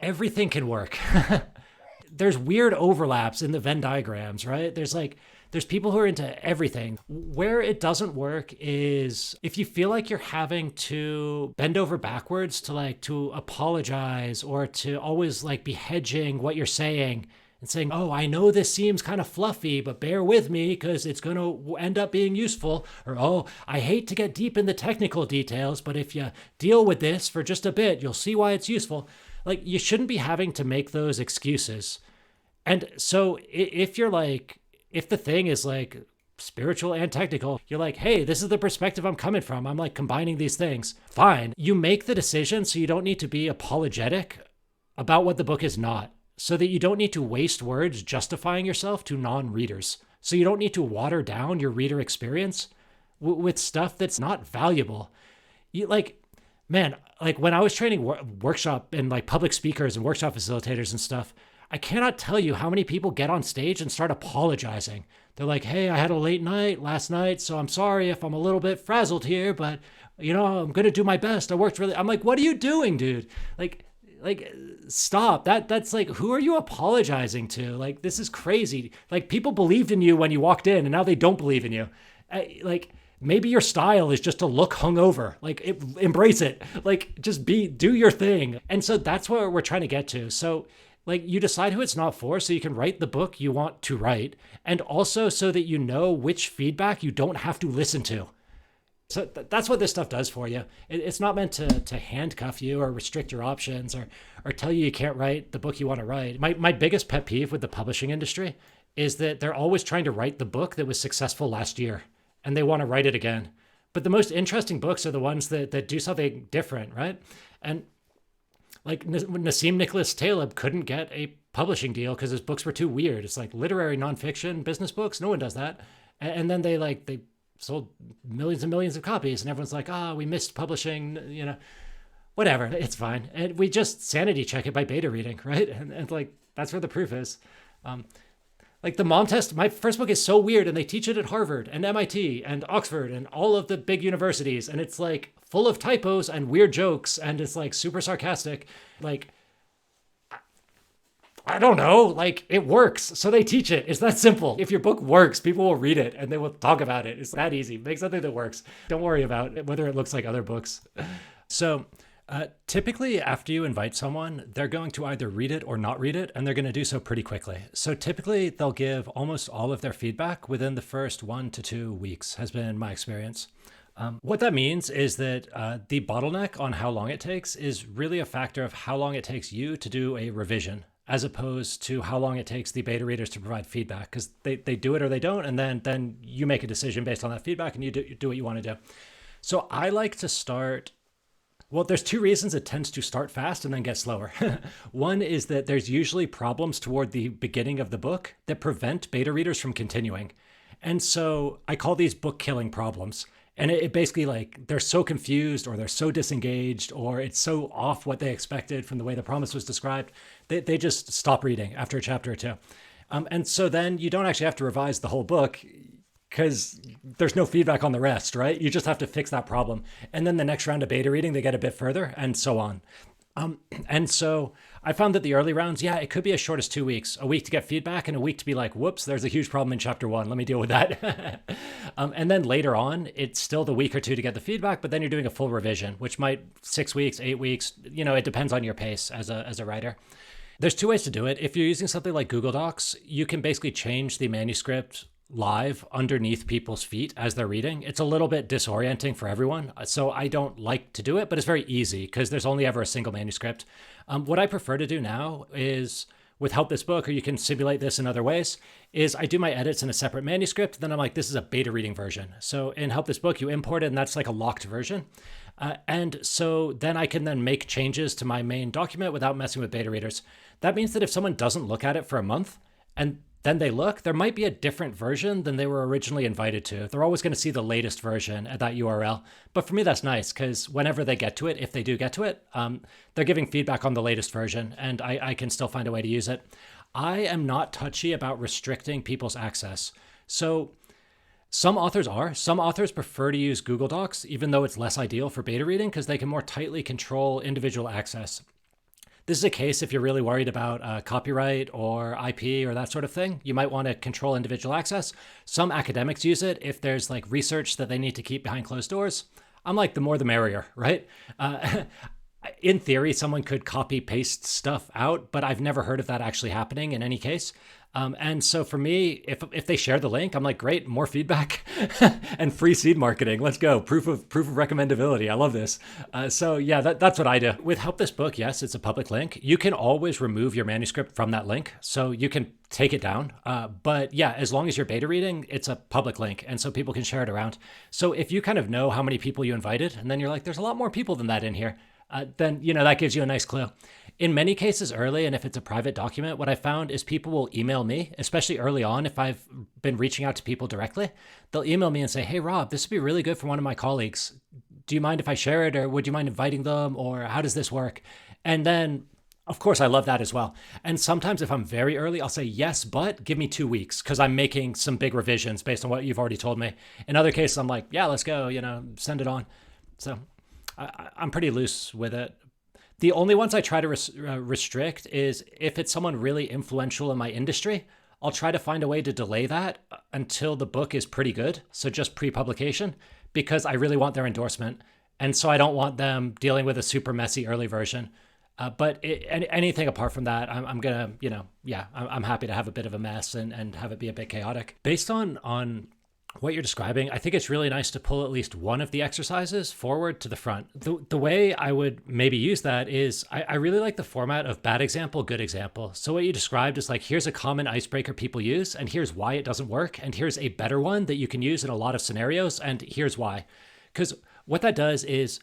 everything can work. There's weird overlaps in the Venn diagrams, right? There's people who are into everything. Where it doesn't work is if you feel like you're having to bend over backwards to apologize or to always like be hedging what you're saying and saying, "Oh, I know this seems kind of fluffy, but bear with me because it's going to end up being useful." Or, "Oh, I hate to get deep in the technical details, but if you deal with this for just a bit, you'll see why it's useful." Like, you shouldn't be having to make those excuses. And so if you're like, if the thing is like spiritual and technical, you're like, "Hey, this is the perspective I'm coming from. I'm like combining these things." Fine. You make the decision so you don't need to be apologetic about what the book is not, so that you don't need to waste words justifying yourself to non-readers. So you don't need to water down your reader experience with stuff that's not valuable. You like, man, like when I was training workshop and like public speakers and workshop facilitators and stuff, I cannot tell you how many people get on stage and start apologizing. They're like, "Hey, I had a late night last night, so I'm sorry if I'm a little bit frazzled here, but I'm going to do my best. I worked really." I'm like, "What are you doing, dude? Like stop. That's like, who are you apologizing to? Like, this is crazy. Like, people believed in you when you walked in and now they don't believe in you." Like, maybe your style is just to look hungover. Like, embrace it. Like, just do your thing. And so that's what we're trying to get to. So like, you decide who it's not for so you can write the book you want to write, and also so that you know which feedback you don't have to listen to. So that's what this stuff does for you. It's not meant to handcuff you or restrict your options or tell you can't write the book you want to write. My biggest pet peeve with the publishing industry is that they're always trying to write the book that was successful last year, and they want to write it again. But the most interesting books are the ones that do something different, right? And like Nassim Nicholas Taleb couldn't get a publishing deal because his books were too weird. It's like literary nonfiction business books. No one does that. And then they sold millions and millions of copies, and everyone's like, "Ah, we missed publishing," whatever. It's fine. And we just sanity check it by beta reading, right? And like, that's where the proof is. Like the mom test, my first book is so weird, and they teach it at Harvard and MIT and Oxford and all of the big universities. And it's like full of typos and weird jokes, and it's like super sarcastic. Like, I don't know, like, it works. So they teach it. It's that simple. If your book works, people will read it and they will talk about it. It's that easy. Make something that works. Don't worry about whether it looks like other books. So typically, after you invite someone, they're going to either read it or not read it, and they're going to do so pretty quickly. So typically, they'll give almost all of their feedback within the first 1 to 2 weeks, has been my experience. What that means is that the bottleneck on how long it takes is really a factor of how long it takes you to do a revision, as opposed to how long it takes the beta readers to provide feedback, because they do it or they don't, and then you make a decision based on that feedback, and you do what you want to do. So I like to start. Well, there's 2 reasons it tends to start fast and then get slower. One is that there's usually problems toward the beginning of the book that prevent beta readers from continuing. And so I call these book killing problems. And it basically, like, they're so confused or they're so disengaged or it's so off what they expected from the way the promise was described, they just stop reading after a chapter or 2. And so then you don't actually have to revise the whole book, because there's no feedback on the rest, right? You just have to fix that problem. And then the next round of beta reading, they get a bit further, and so on. And so I found that the early rounds, it could be as short as 2 weeks, a week to get feedback and a week to be like, "Whoops, there's a huge problem in chapter 1. Let me deal with that." And then later on, it's still the week or 2 to get the feedback, but then you're doing a full revision, which might 6 weeks, 8 weeks, it depends on your pace as a writer. There's 2 ways to do it. If you're using something like Google Docs, you can basically change the manuscript live underneath people's feet as they're reading. It's a little bit disorienting for everyone, so I don't like to do it, but it's very easy because there's only ever a single manuscript. What I prefer to do now is, with Help This Book, or you can simulate this in other ways, is I do my edits in a separate manuscript, then I'm like, this is a beta reading version. So in Help This Book, you import it, and that's like a locked version. And so then I can then make changes to my main document without messing with beta readers. That means that if someone doesn't look at it for a month, and then they look, there might be a different version than they were originally invited to. They're always going to see the latest version at that URL. But for me, that's nice, because whenever they get to it, if they do get to it, they're giving feedback on the latest version, and I can still find a way to use it. I am not touchy about restricting people's access. So some authors are. Some authors prefer to use Google Docs, even though it's less ideal for beta reading, because they can more tightly control individual access. This is a case if you're really worried about copyright or IP or that sort of thing. You might want to control individual access. Some academics use it if there's like research that they need to keep behind closed doors. I'm like, the more the merrier, right? In theory, someone could copy paste stuff out, but I've never heard of that actually happening in any case. And so for me, if they share the link, I'm like, great, more feedback and free seed marketing. Let's go. Proof of recommendability. I love this. So yeah, that's what I do. With Help This Book, yes, it's a public link. You can always remove your manuscript from that link. So you can take it down. But yeah, as long as you're beta reading, it's a public link. And so people can share it around. So if you kind of know how many people you invited, and then you're like, there's a lot more people than that in here, then, that gives you a nice clue. In many cases early, and if it's a private document, what I found is people will email me, especially early on, if I've been reaching out to people directly. They'll email me and say, hey, Rob, this would be really good for one of my colleagues. Do you mind if I share it, or would you mind inviting them, or how does this work? And then, of course, I love that as well. And sometimes if I'm very early, I'll say, yes, but give me 2 weeks because I'm making some big revisions based on what you've already told me. In other cases, I'm like, yeah, let's go, send it on. So I'm pretty loose with it. The only ones I try to restrict is if it's someone really influential in my industry, I'll try to find a way to delay that until the book is pretty good. So just pre-publication, because I really want their endorsement. And so I don't want them dealing with a super messy early version. But anything apart from that, I'm going to, I'm happy to have a bit of a mess and have it be a bit chaotic. Based on what you're describing, I think it's really nice to pull at least one of the exercises forward to the front. The way I would maybe use that is I really like the format of bad example, good example. So what you described is like, here's a common icebreaker people use, and here's why it doesn't work. And here's a better one that you can use in a lot of scenarios, and here's why. Because what that does is,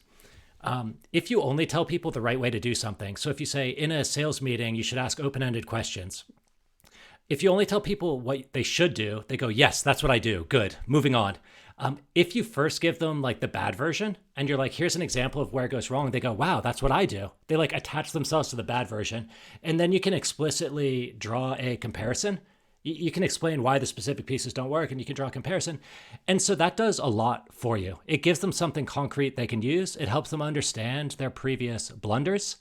if you only tell people the right way to do something, so if you say in a sales meeting, you should ask open-ended questions. If you only tell people what they should do, they go, yes, that's what I do. Good. Moving on. If you first give them like the bad version and you're like, here's an example of where it goes wrong, they go, wow, that's what I do. They like attach themselves to the bad version. And then you can explicitly draw a comparison. You can explain why the specific pieces don't work, and you can draw a comparison. And so that does a lot for you. It gives them something concrete they can use. It helps them understand their previous blunders.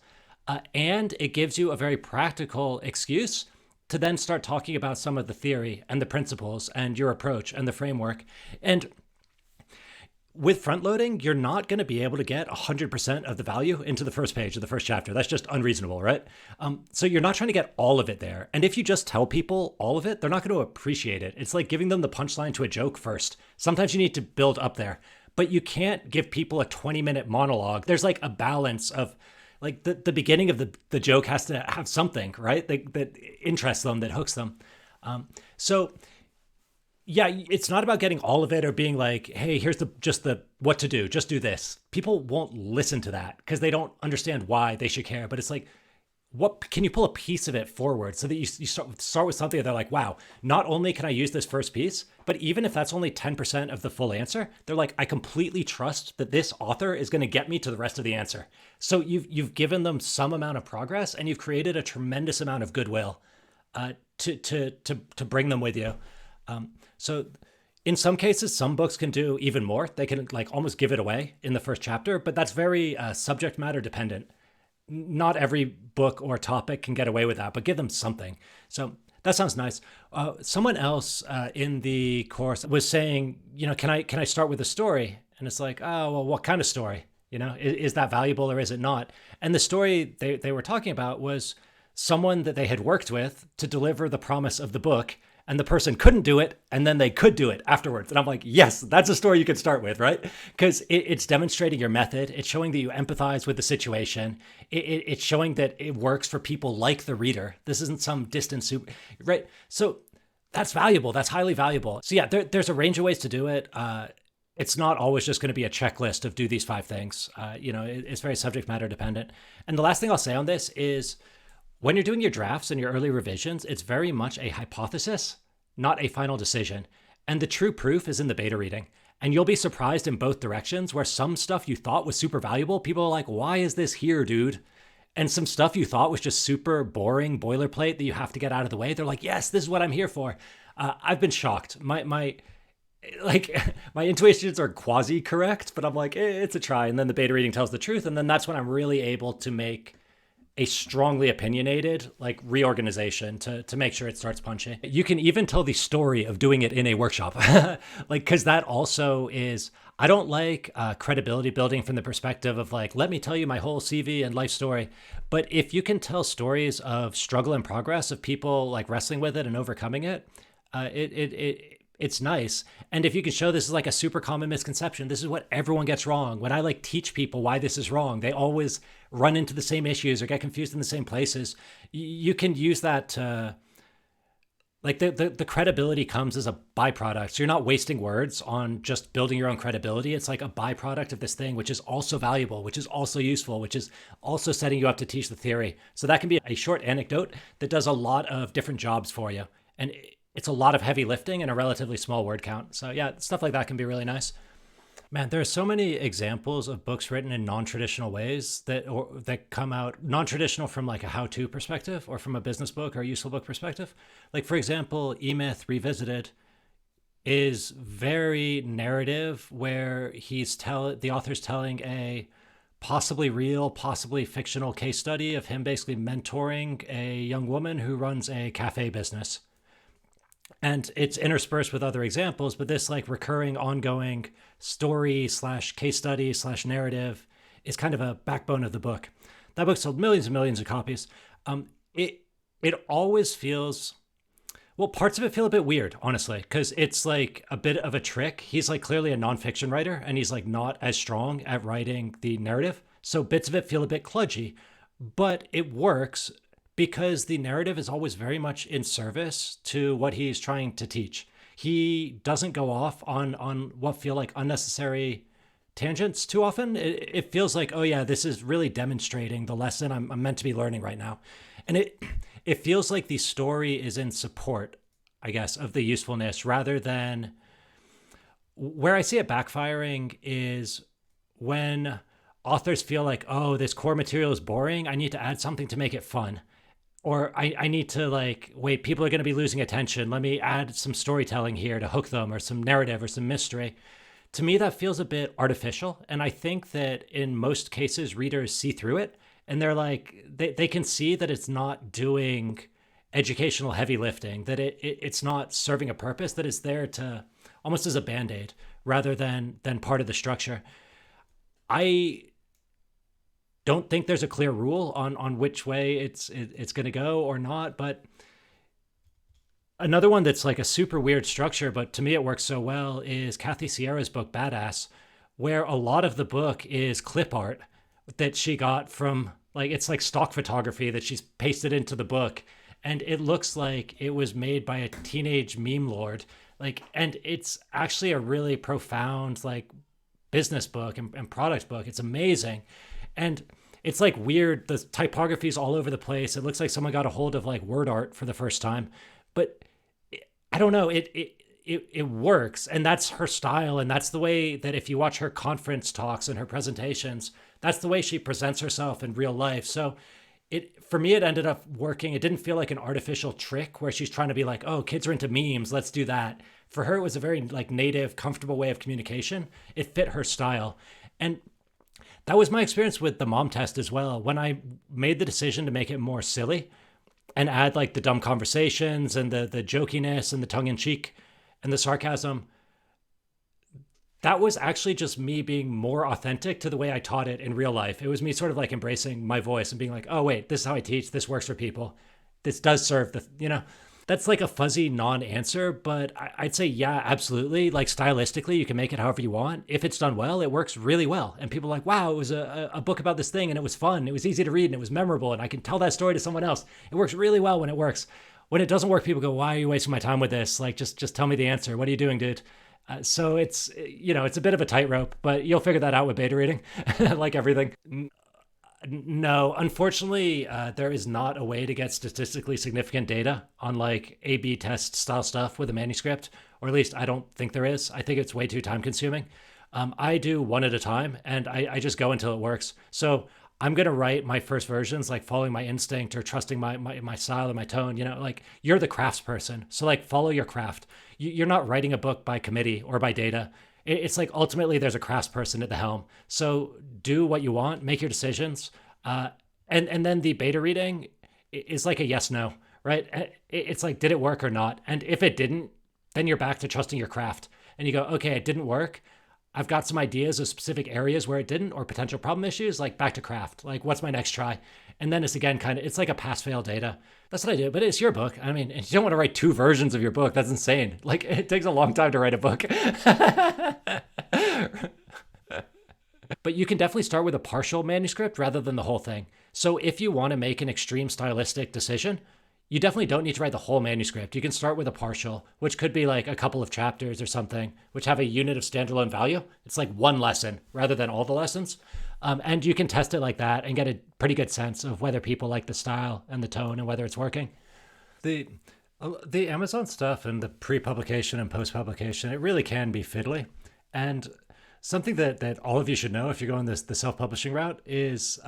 And it gives you a very practical excuse to then start talking about some of the theory and the principles and your approach and the framework. And with front loading, you're not going to be able to get 100% of the value into the first page of the first chapter. That's just unreasonable, right? So you're not trying to get all of it there. And if you just tell people all of it, they're not going to appreciate it. It's like giving them the punchline to a joke first. Sometimes you need to build up there, but you can't give people a 20-minute monologue. There's like a balance of like the beginning of the joke has to have something, right? That interests them, that hooks them. So yeah, it's not about getting all of it or being like, hey, here's just the what to do. Just do this. People won't listen to that because they don't understand why they should care. But it's like, what can you pull a piece of it forward so that you start with something that they're like, wow, not only can I use this first piece, but even if that's only 10% of the full answer, they're like, I completely trust that this author is going to get me to the rest of the answer. So you've given them some amount of progress, and you've created a tremendous amount of goodwill to bring them with you. So in some cases, some books can do even more. They can like almost give it away in the first chapter, but that's very subject matter dependent. Not every book or topic can get away with that, but give them something. So that sounds nice. Someone else in the course was saying, can I start with a story? And it's like, oh, well, what kind of story? Is that valuable or is it not? And the story they were talking about was someone that they had worked with to deliver the promise of the book, and the person couldn't do it, and then they could do it afterwards. And I'm like, yes, that's a story you could start with, right? Because it's demonstrating your method. It's showing that you empathize with the situation. It's showing that it works for people like the reader. This isn't some distant soup, right? So that's valuable. That's highly valuable. So yeah, there's a range of ways to do it. It's not always just going to be a checklist of do these 5 things. It's very subject matter dependent. And the last thing I'll say on this is, when you're doing your drafts and your early revisions, it's very much a hypothesis, not a final decision. And the true proof is in the beta reading. And you'll be surprised in both directions, where some stuff you thought was super valuable, people are like, why is this here, dude? And some stuff you thought was just super boring boilerplate that you have to get out of the way, they're like, yes, this is what I'm here for. I've been shocked. My intuitions are quasi correct, but I'm like, it's a try. And then the beta reading tells the truth. And then that's when I'm really able to make a strongly opinionated like reorganization to make sure it starts punching. You can even tell the story of doing it in a workshop, like because that also is. I don't like credibility building from the perspective of like, let me tell you my whole CV and life story. But if you can tell stories of struggle and progress of people like wrestling with it and overcoming it, it's nice. And if you can show this is like a super common misconception, this is what everyone gets wrong. When I like teach people why this is wrong, they always run into the same issues or get confused in the same places. You can use that to like the credibility comes as a byproduct. So you're not wasting words on just building your own credibility. It's like a byproduct of this thing, which is also valuable, which is also useful, which is also setting you up to teach the theory. So that can be a short anecdote that does a lot of different jobs for you. And it's a lot of heavy lifting and a relatively small word count. So yeah, stuff like that can be really nice. Man, there are so many examples of books written in non-traditional ways that come out non-traditional from like a how-to perspective or from a business book or a useful book perspective. Like for example, E-Myth Revisited is very narrative, where the author's telling a possibly real, possibly fictional case study of him basically mentoring a young woman who runs a cafe business. And it's interspersed with other examples, but this like recurring ongoing story slash case study slash narrative is kind of a backbone of the book. That book sold millions and millions of copies. It always feels, well, parts of it feel a bit weird, honestly, because it's like a bit of a trick. He's like clearly a nonfiction writer, and he's like not as strong at writing the narrative. So bits of it feel a bit kludgy, but it works because the narrative is always very much in service to what he's trying to teach. He doesn't go off on what feel like unnecessary tangents too often. It feels like, oh yeah, this is really demonstrating the lesson I'm meant to be learning right now. And it feels like the story is in support, I guess, of the usefulness, rather than where I see it backfiring is when authors feel like, oh, this core material is boring, I need to add something to make it fun. Or I need to like, wait, people are going to be losing attention. Let me add some storytelling here to hook them, or some narrative or some mystery. To me, that feels a bit artificial. And I think that in most cases, readers see through it and they're like, they can see that it's not doing educational heavy lifting, that it's not serving a purpose, that it's there to almost as a band-aid rather than part of the structure. I don't think there's a clear rule on which way it's going to go or not. But another one that's like a super weird structure, but to me it works so well, is Kathy Sierra's book Badass, where a lot of the book is clip art that she got from like, it's like stock photography that she's pasted into the book. And it looks like it was made by a teenage meme lord. Like, and it's actually a really profound like business book and product book. It's amazing. And it's like weird. The typography is all over the place. It looks like someone got a hold of like word art for the first time, but I don't know. It works. And that's her style. And that's the way that if you watch her conference talks and her presentations, that's the way she presents herself in real life. So for me, it ended up working. It didn't feel like an artificial trick where she's trying to be like, oh, kids are into memes, let's do that. For her, it was a very like native, comfortable way of communication. It fit her style. And that was my experience with the mom test as well. When I made the decision to make it more silly and add like the dumb conversations and the jokiness and the tongue in cheek and the sarcasm, that was actually just me being more authentic to the way I taught it in real life. It was me sort of like embracing my voice and being like, oh wait, this is how I teach. This works for people. This does serve that's like a fuzzy non-answer, but I'd say, yeah, absolutely. Like stylistically, you can make it however you want. If it's done well, it works really well. And people are like, wow, it was a book about this thing and it was fun. It was easy to read and it was memorable. And I can tell that story to someone else. It works really well when it works. When it doesn't work, people go, why are you wasting my time with this? Like, just tell me the answer. What are you doing, dude? So it's, it's a bit of a tightrope, but you'll figure that out with beta reading, like everything. No, unfortunately, there is not a way to get statistically significant data on like A/B test style stuff with a manuscript, or at least I don't think there is. I think it's way too time consuming. I do one at a time and I just go until it works. So I'm going to write my first versions, like following my instinct or trusting my style and my tone, like you're the crafts person. So like follow your craft. You're not writing a book by committee or by data. It's like ultimately there's a crafts person at the helm. So do what you want, make your decisions, And then the beta reading is like a yes no, right? It's like, did it work or not? And if it didn't, then you're back to trusting your craft. And you go, okay, it didn't work. I've got some ideas of specific areas where it didn't or potential problem issues, like back to craft. Like, what's my next try? And then it's again kind of, it's like a pass fail data. That's what I do. But it's your book. I mean, you don't want to write two versions of your book. That's insane. Like, it takes a long time to write a book. But you can definitely start with a partial manuscript rather than the whole thing. So if you want to make an extreme stylistic decision, you definitely don't need to write the whole manuscript. You can start with a partial, which could be like a couple of chapters or something, which have a unit of standalone value. It's like one lesson rather than all the lessons. And you can test it like that and get a pretty good sense of whether people like the style and the tone and whether it's working. The the Amazon stuff and the pre-publication and post-publication, it really can be fiddly. And something that all of you should know if you're going the self-publishing route is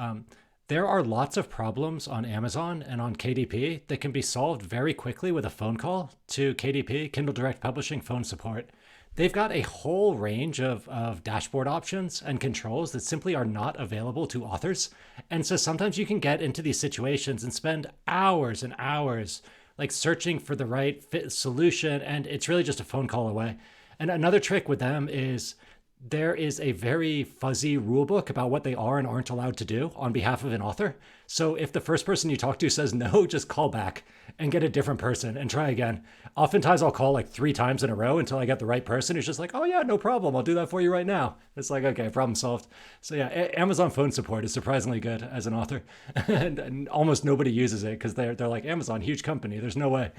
there are lots of problems on Amazon and on KDP that can be solved very quickly with a phone call to KDP, Kindle Direct Publishing phone support. They've got a whole range of dashboard options and controls that simply are not available to authors. And so sometimes you can get into these situations and spend hours and hours like searching for the right fit solution. And it's really just a phone call away. And another trick with them is there is a very fuzzy rule book about what they are and aren't allowed to do on behalf of an author. So if the first person you talk to says no, just call back and get a different person and try again. Oftentimes I'll call like 3 times in a row until I get the right person who's just like, oh yeah, no problem. I'll do that for you right now. It's like, okay, problem solved. So yeah, Amazon phone support is surprisingly good as an author. and almost nobody uses it because they're like, Amazon, huge company. There's no way.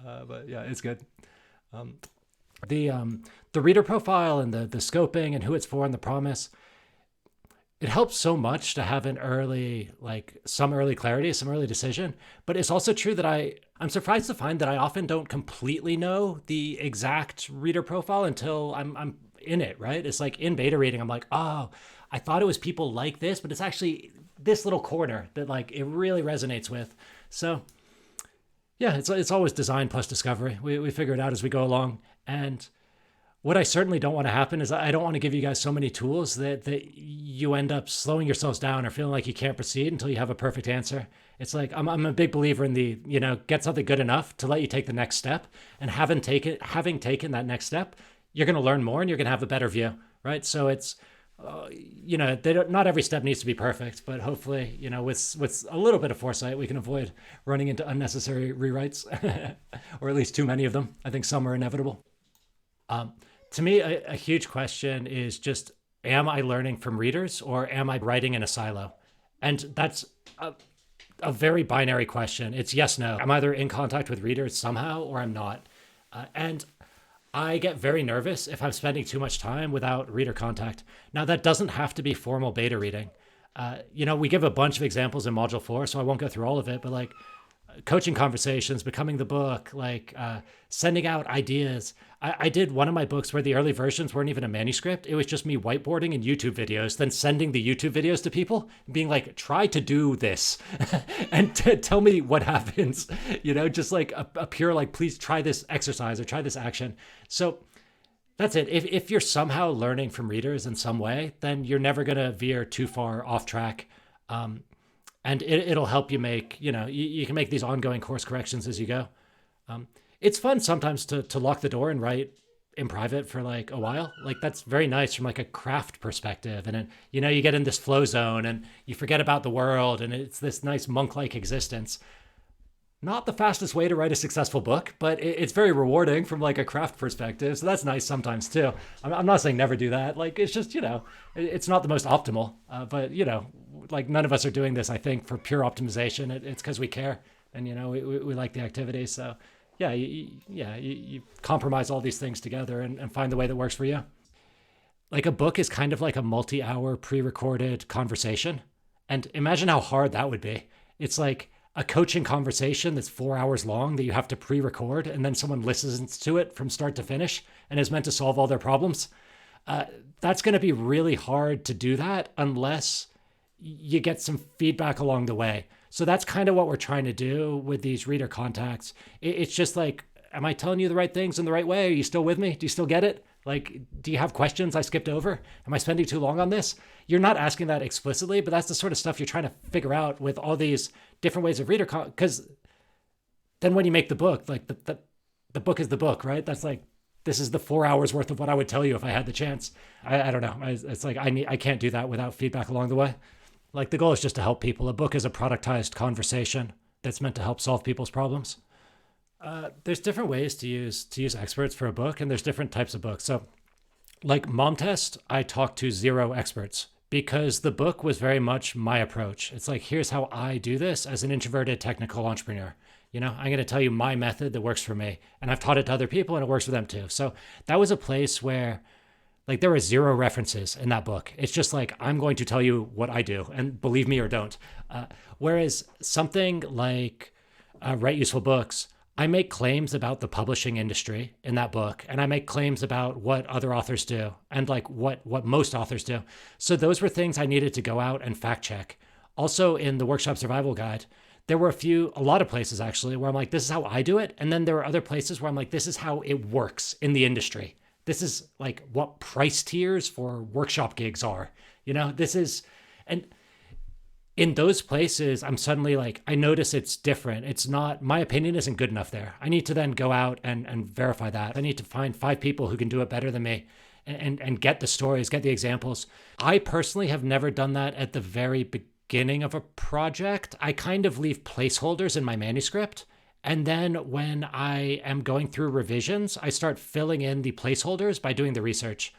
But yeah, it's good. The reader profile and the scoping and who it's for and the promise, it helps so much to have an early, like some early clarity, some early decision. But it's also true that I'm surprised to find that I often don't completely know the exact reader profile until I'm in it, right? It's like in beta reading, I'm like, oh, I thought it was people like this, but it's actually this little corner that like it really resonates with. So yeah, it's always design plus discovery. We figure it out as we go along. And what I certainly don't want to happen is I don't want to give you guys so many tools that you end up slowing yourselves down or feeling like you can't proceed until you have a perfect answer. It's like I'm a big believer in the, get something good enough to let you take the next step. And having taken that next step, you're going to learn more and you're going to have a better view, right? So it's, not every step needs to be perfect, but hopefully, with a little bit of foresight, we can avoid running into unnecessary rewrites, or at least too many of them. I think some are inevitable. To me, a huge question is just, am I learning from readers or am I writing in a silo? And that's a very binary question. It's yes, no. I'm either in contact with readers somehow or I'm not. And I get very nervous if I'm spending too much time without reader contact. Now, that doesn't have to be formal beta reading. We give a bunch of examples in Module 4, so I won't go through all of it, but like coaching conversations, becoming the book, like sending out ideas. I did one of my books where the early versions weren't even a manuscript. It was just me whiteboarding in YouTube videos, then sending the YouTube videos to people, being like, try to do this and tell me what happens, just like a pure, like, please try this exercise or try this action. So that's it. If you're somehow learning from readers in some way, then you're never going to veer too far off track. And it'll help you make, you can make these ongoing course corrections as you go. It's fun sometimes to lock the door and write in private for like a while. Like that's very nice from like a craft perspective. And then, you get in this flow zone and you forget about the world and it's this nice monk-like existence. Not the fastest way to write a successful book, but it's very rewarding from like a craft perspective. So that's nice sometimes too. I'm not saying never do that. Like it's just, it's not the most optimal, but like none of us are doing this, I think, for pure optimization. It's because we care and, we like the activity. So yeah, you compromise all these things together and find the way that works for you. Like a book is kind of like a multi-hour pre-recorded conversation. And imagine how hard that would be. It's like a coaching conversation that's 4 hours long that you have to pre-record and then someone listens to it from start to finish and is meant to solve all their problems. That's going to be really hard to do that unless you get some feedback along the way. So that's kind of what we're trying to do with these reader contacts. It's just like am I telling you the right things in the right way? Are you still with me? Do you still get it? Like, do you have questions I skipped over? Am I spending too long on this? You're not asking that explicitly, but that's the sort of stuff you're trying to figure out with all these different ways of reader, because then when you make the book, like the book is the book, right? That's like, this is the 4 hours worth of what I would tell you if I had the chance. I don't know. It's like, I can't do that without feedback along the way. Like, the goal is just to help people. A book is a productized conversation that's meant to help solve people's problems. There's different ways to use experts for a book, and there's different types of books. So like Mom Test, I talked to 0 experts because the book was very much my approach. It's like, here's how I do this as an introverted technical entrepreneur. You know, I'm going to tell you my method that works for me, and I've taught it to other people and it works for them too. So that was a place where, like, there were 0 references in that book. It's just like, I'm going to tell you what I do, and believe me or don't. Whereas something like Write Useful Books, I make claims about the publishing industry in that book, and I make claims about what other authors do and like what most authors do. So those were things I needed to go out and fact check. Also in the Workshop Survival Guide, there were a lot of places actually where I'm like, this is how I do it. And then there were other places where I'm like, this is how it works in the industry. This is like what price tiers for workshop gigs are. You know, and in those places, I'm suddenly like, I notice it's different. It's not, my opinion isn't good enough there. I need to then go out and verify that. I need to find 5 people who can do it better than me and get the stories, get the examples. I personally have never done that at the very beginning of a project. I kind of leave placeholders in my manuscript. And then when I am going through revisions, I start filling in the placeholders by doing the research.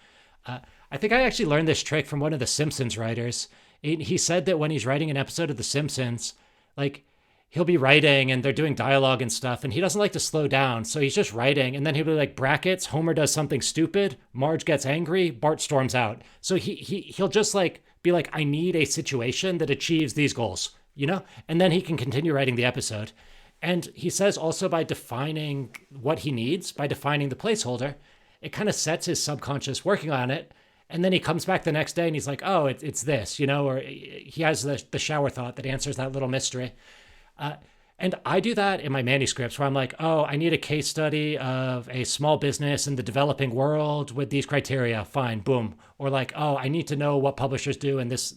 I think I actually learned this trick from one of the Simpsons writers. He said that when he's writing an episode of The Simpsons, like, he'll be writing and they're doing dialogue and stuff, and he doesn't like to slow down. So he's just writing, and then he'll be like, brackets, Homer does something stupid, Marge gets angry, Bart storms out. So he'll just like be like, I need a situation that achieves these goals, you know? And then he can continue writing the episode. And he says also, by defining what he needs, by defining the placeholder, it kind of sets his subconscious working on it. And then he comes back the next day and he's like, oh, it's this, you know, or he has the shower thought that answers that little mystery. And I do that in my manuscripts where I'm like, oh, I need a case study of a small business in the developing world with these criteria. Fine, boom. Or like, oh, I need to know what publishers do in this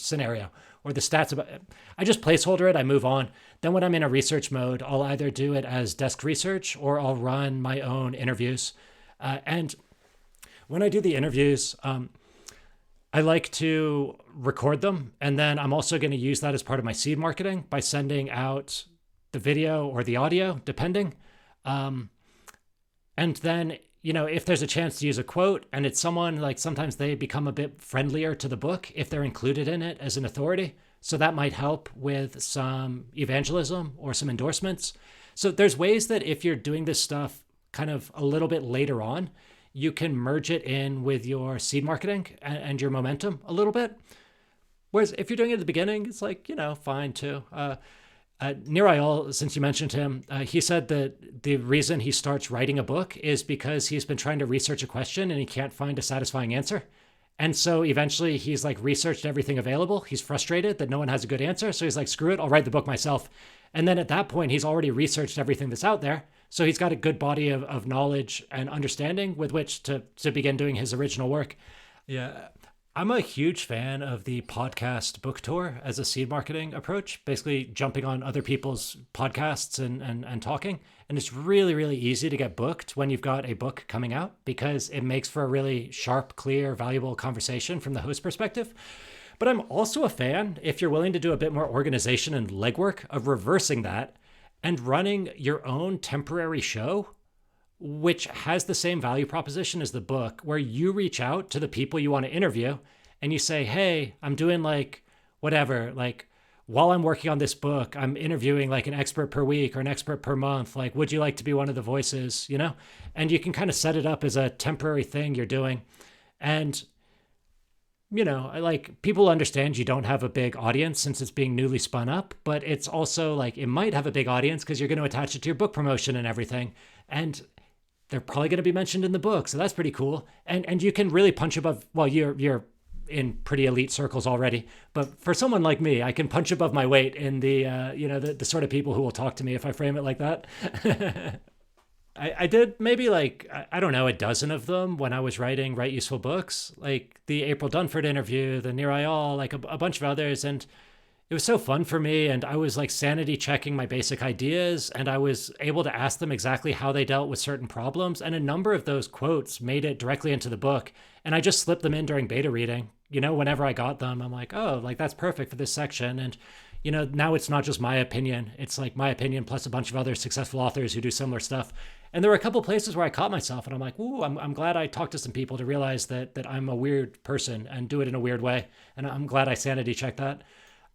scenario, or the stats about it. I just placeholder it. I move on. Then when I'm in a research mode, I'll either do it as desk research or I'll run my own interviews. And when I do the interviews, I like to record them. And then I'm also going to use that as part of my seed marketing by sending out the video or the audio, depending. And then, you know, if there's a chance to use a quote and it's someone, like, sometimes they become a bit friendlier to the book if they're included in it as an authority. So that might help with some evangelism or some endorsements. So there's ways that if you're doing this stuff kind of a little bit later on, you can merge it in with your seed marketing and your momentum a little bit. Whereas if you're doing it at the beginning, it's like, you know, fine too. Nir Eyal, since you mentioned him, he said that the reason he starts writing a book is because he's been trying to research a question and he can't find a satisfying answer. And so eventually he's like researched everything available. He's frustrated that no one has a good answer. So he's like, screw it, I'll write the book myself. And then at that point, he's already researched everything that's out there. So he's got a good body of knowledge and understanding with which to begin doing his original work. Yeah. I'm a huge fan of the podcast book tour as a seed marketing approach, basically jumping on other people's podcasts and talking. And it's really, really easy to get booked when you've got a book coming out because it makes for a really sharp, clear, valuable conversation from the host perspective. But I'm also a fan, if you're willing to do a bit more organization and legwork, of reversing that and running your own temporary show, which has the same value proposition as the book, where you reach out to the people you want to interview and you say, hey, I'm doing like whatever, like while I'm working on this book, I'm interviewing like an expert per week or an expert per month. Like, would you like to be one of the voices, you know? And you can kind of set it up as a temporary thing you're doing. And, you know, like, people understand you don't have a big audience since it's being newly spun up, but it's also like, it might have a big audience because you're going to attach it to your book promotion and everything. And they're probably going to be mentioned in the book. So that's pretty cool. And you can really punch above, well, you're in pretty elite circles already, but for someone like me, I can punch above my weight in the, you know, the sort of people who will talk to me if I frame it like that. I did maybe like, I don't know, a dozen of them when I was writing Write Useful Books, like the April Dunford interview, the Near I All, like a bunch of others. And it was so fun for me. And I was like sanity checking my basic ideas, and I was able to ask them exactly how they dealt with certain problems. And a number of those quotes made it directly into the book. And I just slipped them in during beta reading. Whenever I got them, I'm like, oh, like that's perfect for this section. And now it's not just my opinion. It's like my opinion plus a bunch of other successful authors who do similar stuff. And there were a couple places where I caught myself and I'm like, ooh, I'm glad I talked to some people to realize that I'm a weird person and do it in a weird way. And I'm glad I sanity checked that.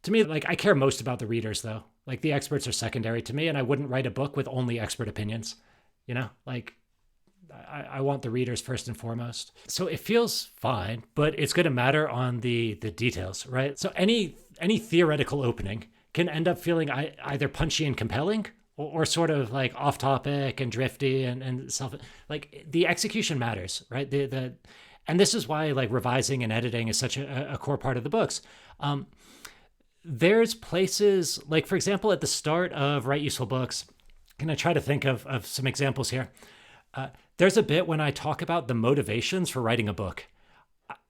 To me, like, I care most about the readers though. Like, the experts are secondary to me, and I wouldn't write a book with only expert opinions. Like, I want the readers first and foremost. So it feels fine, but it's going to matter on the details, right? So any theoretical opening can end up feeling either punchy and compelling, or sort of like off topic and drifty and self, like the execution matters, right? And this is why like revising and editing is such a core part of the books. There's places like, for example, at the start of Write Useful Books, I'm going to try to think of some examples here. There's a bit when I talk about the motivations for writing a book.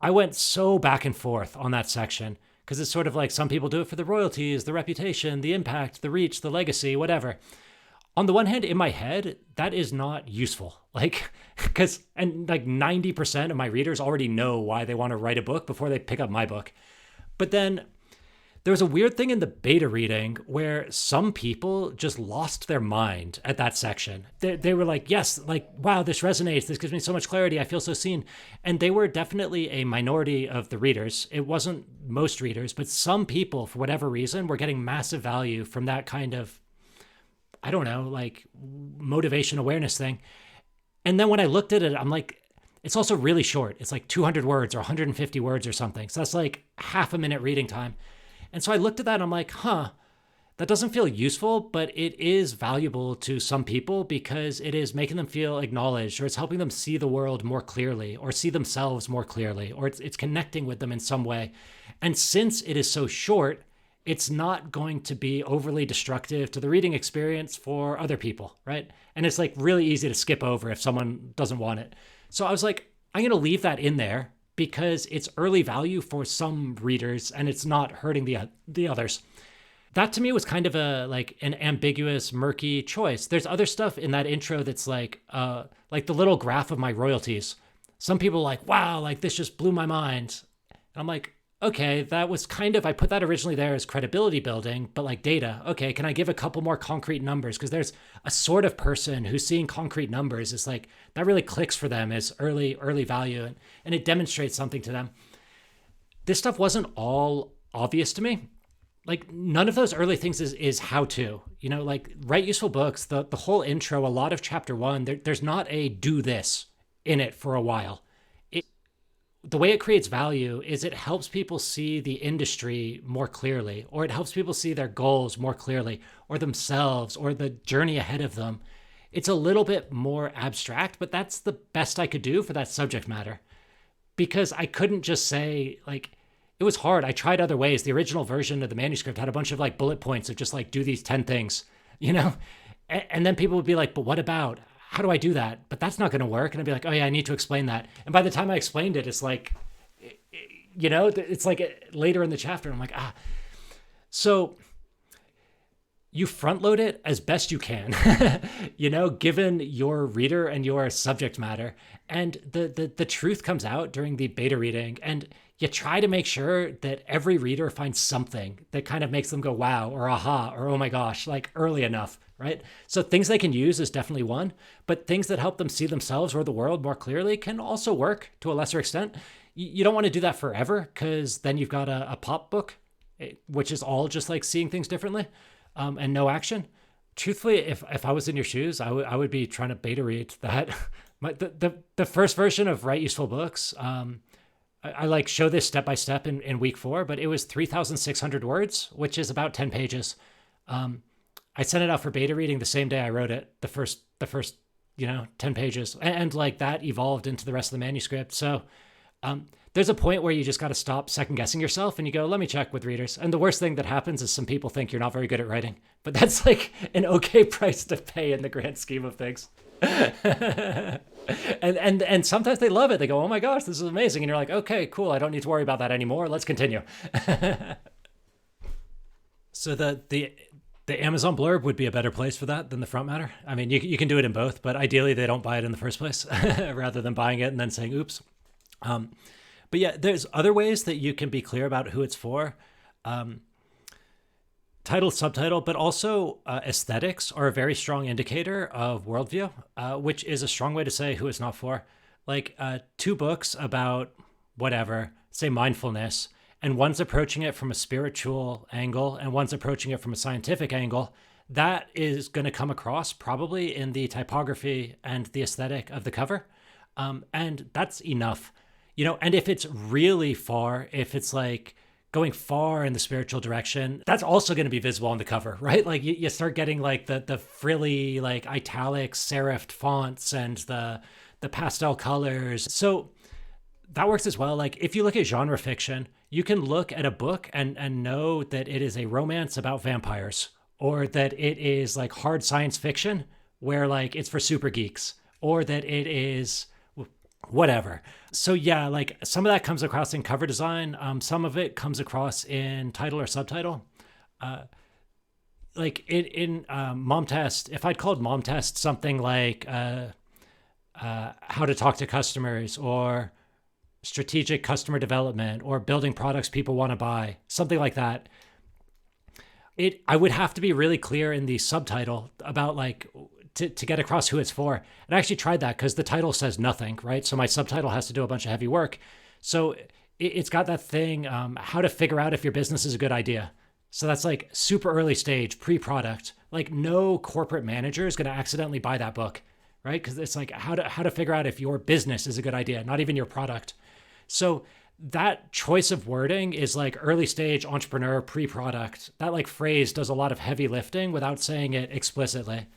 I went so back and forth on that section because it's sort of like some people do it for the royalties, the reputation, the impact, the reach, the legacy, whatever. On the one hand, in my head, that is not useful. Like, and like 90% of my readers already know why they want to write a book before they pick up my book. But then there was a weird thing in the beta reading where some people just lost their mind at that section. They were like, yes, like, wow, this resonates. This gives me so much clarity. I feel so seen. And they were definitely a minority of the readers. It wasn't most readers, but some people, for whatever reason, were getting massive value from that kind of, I don't know, like motivation awareness thing. And then when I looked at it, I'm like, it's also really short. It's like 200 words or 150 words or something. So that's like half a minute reading time. And so I looked at that and I'm like, that doesn't feel useful, but it is valuable to some people because it is making them feel acknowledged, or it's helping them see the world more clearly or see themselves more clearly, or it's connecting with them in some way. And since it is so short, it's not going to be overly destructive to the reading experience for other people, right? And it's like really easy to skip over if someone doesn't want it. So I was like, I'm going to leave that in there because it's early value for some readers and it's not hurting the others. That to me was kind of an ambiguous, murky choice. There's other stuff in that intro that's like the little graph of my royalties. Some people are like, wow, like this just blew my mind. And I'm like, okay, that was I put that originally there as credibility building, but like data. Okay, can I give a couple more concrete numbers? Because there's a sort of person who's seeing concrete numbers. It's like, that really clicks for them as early value, and it demonstrates something to them. This stuff wasn't all obvious to me. Like, none of those early things is how to, like Write Useful Books, the whole intro, a lot of chapter 1, there's not a do this in it for a while. The way it creates value is it helps people see the industry more clearly, or it helps people see their goals more clearly, or themselves, or the journey ahead of them. It's a little bit more abstract, but that's the best I could do for that subject matter. Because I couldn't just say, like, it was hard. I tried other ways. The original version of the manuscript had a bunch of like bullet points of just like, do these 10 things, And then people would be like, but what about? How do I do that? But that's not going to work. And I'd be like, oh yeah, I need to explain that. And by the time I explained it, it's like, it's like later in the chapter. I'm like, So you front load it as best you can, given your reader and your subject matter. And the truth comes out during the beta reading. And you try to make sure that every reader finds something that kind of makes them go, wow, or aha, or oh my gosh, like early enough. Right? So things they can use is definitely one, but things that help them see themselves or the world more clearly can also work to a lesser extent. You don't want to do that forever because then you've got a pop book, which is all just like seeing things differently and no action. Truthfully, if I was in your shoes, I would be trying to beta read that. The first version of Write Useful Books, I like show this step by step in week 4, but it was 3,600 words, which is about 10 pages. I sent it out for beta reading the same day I wrote it, the first 10 pages. And like that evolved into the rest of the manuscript. So there's a point where you just got to stop second guessing yourself and you go, let me check with readers. And the worst thing that happens is some people think you're not very good at writing, but that's like an okay price to pay in the grand scheme of things. And sometimes they love it. They go, "Oh my gosh, this is amazing," and you're like, "Okay, cool. I don't need to worry about that anymore. Let's continue." So the Amazon blurb would be a better place for that than the front matter. I mean, you can do it in both, but ideally they don't buy it in the first place rather than buying it and then saying, "Oops." But yeah, there's other ways that you can be clear about who it's for. Title, subtitle, but also aesthetics are a very strong indicator of worldview, which is a strong way to say who it's not for. Like two books about whatever, say mindfulness, and one's approaching it from a spiritual angle and one's approaching it from a scientific angle, that is going to come across probably in the typography and the aesthetic of the cover. And that's enough, and if it's really far, if it's like going far in the spiritual direction, that's also going to be visible on the cover, right? Like you start getting like the frilly, like italic serifed fonts and the pastel colors. So that works as well. Like if you look at genre fiction, you can look at a book and know that it is a romance about vampires, or that it is like hard science fiction where like it's for super geeks, or that it is whatever. So yeah, like some of that comes across in cover design. Some of it comes across in title or subtitle. Like in Mom Test, if I'd called Mom Test something like how to talk to customers, or strategic customer development, or building products people want to buy, something like that, I would have to be really clear in the subtitle about like to get across who it's for. And I actually tried that because the title says nothing, right? So my subtitle has to do a bunch of heavy work. So it's got that thing, how to figure out if your business is a good idea. So that's like super early stage, pre-product. Like no corporate manager is going to accidentally buy that book, right? Because it's like how to figure out if your business is a good idea, not even your product. So that choice of wording is like early stage entrepreneur, pre-product. That like phrase does a lot of heavy lifting without saying it explicitly.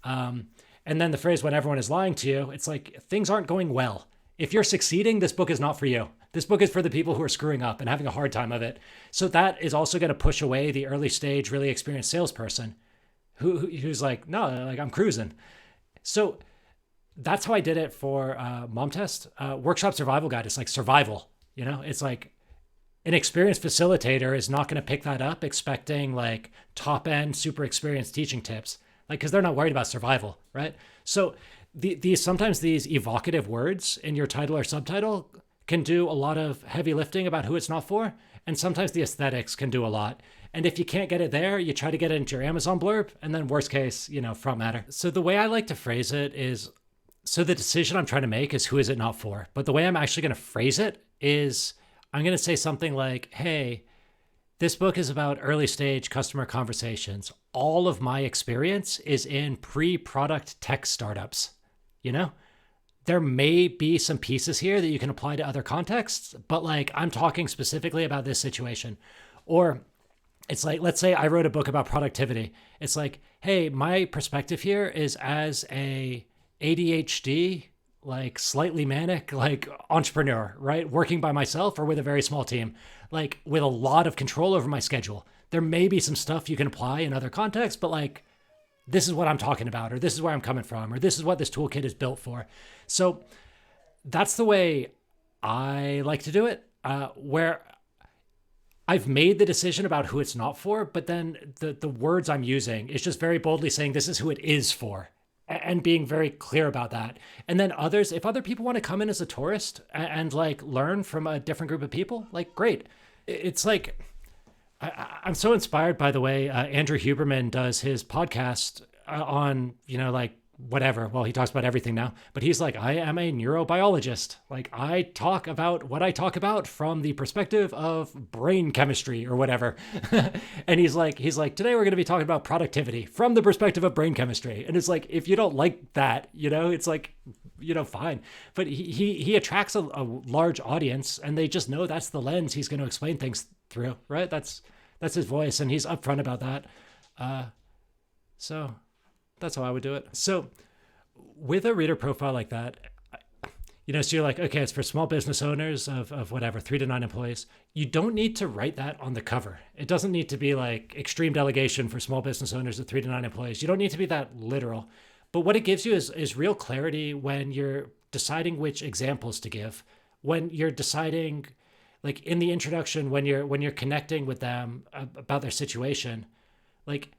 And then the phrase, when everyone is lying to you, it's like things aren't going well. If you're succeeding, this book is not for you. This book is for the people who are screwing up and having a hard time of it. So that is also going to push away the early stage, really experienced salesperson who's like, no, like I'm cruising. So that's how I did it for Mom Test. Workshop Survival Guide. It's like survival. It's like an experienced facilitator is not going to pick that up expecting like top end, super experienced teaching tips, like because they're not worried about survival, right? So sometimes these evocative words in your title or subtitle can do a lot of heavy lifting about who it's not for, and sometimes the aesthetics can do a lot. And if you can't get it there, you try to get it into your Amazon blurb, and then worst case, front matter. So the way I like to phrase it is, so the decision I'm trying to make is who is it not for? But the way I'm actually going to phrase it is I'm going to say something like, hey, this book is about early stage customer conversations. All of my experience is in pre-product tech startups. There may be some pieces here that you can apply to other contexts, but like I'm talking specifically about this situation. Or it's like, let's say I wrote a book about productivity. It's like, hey, my perspective here is as a ADHD, like slightly manic, like entrepreneur, right? Working by myself or with a very small team, like with a lot of control over my schedule. There may be some stuff you can apply in other contexts, but like, this is what I'm talking about, or this is where I'm coming from, or this is what this toolkit is built for. So that's the way I like to do it, where I've made the decision about who it's not for, but then the words I'm using is just very boldly saying this is who it is for, and being very clear about that. And then if other people want to come in as a tourist and like learn from a different group of people, like great. It's like, I'm so inspired by the way Andrew Huberman does his podcast on, like whatever. Well, he talks about everything now, but he's like, I am a neurobiologist. Like I talk about what I talk about from the perspective of brain chemistry or whatever. And he's like, today we're going to be talking about productivity from the perspective of brain chemistry. And it's like, if you don't like that, it's like, fine. But he attracts a large audience, and they just know that's the lens he's going to explain things through, right? That's his voice, and he's upfront about that. So that's how I would do it. So with a reader profile like that, so you're like, okay, it's for small business owners of whatever, 3 to 9 employees. You don't need to write that on the cover. It doesn't need to be like extreme delegation for small business owners of 3 to 9 employees. You don't need to be that literal. But what it gives you is real clarity when you're deciding which examples to give, when you're deciding, like in the introduction, when you're connecting with them about their situation, like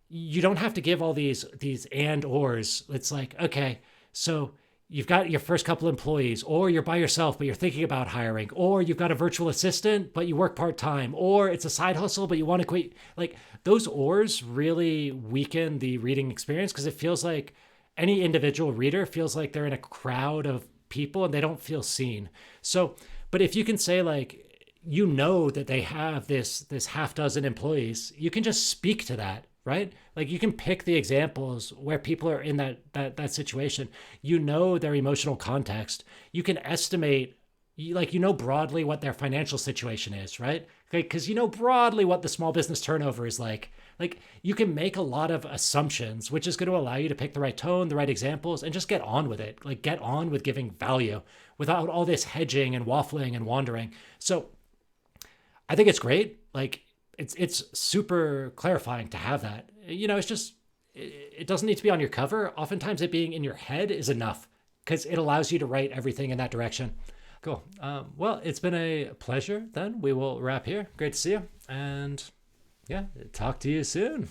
you don't have to give all these and ors. It's like, okay, so you've got your first couple employees, or you're by yourself but you're thinking about hiring, or you've got a virtual assistant but you work part-time, or it's a side hustle but you want to quit. Like those ors really weaken the reading experience, because it feels like any individual reader feels like they're in a crowd of people and they don't feel seen. So, but if you can say like, you know that they have this half dozen employees, you can just speak to that, right? Like you can pick the examples where people are in that situation. You know their emotional context. You can estimate, like, you know broadly what their financial situation is, right? Because you know broadly what the small business turnover is like. Like you can make a lot of assumptions, which is going to allow you to pick the right tone, the right examples, and just get on with it. Like get on with giving value without all this hedging and waffling and wandering. So I think it's great. Like it's super clarifying to have that. You know, it's just, it doesn't need to be on your cover. Oftentimes it being in your head is enough, because it allows you to write everything in that direction. Cool. Well, it's been a pleasure then. We will wrap here. Great to see you. And yeah, talk to you soon.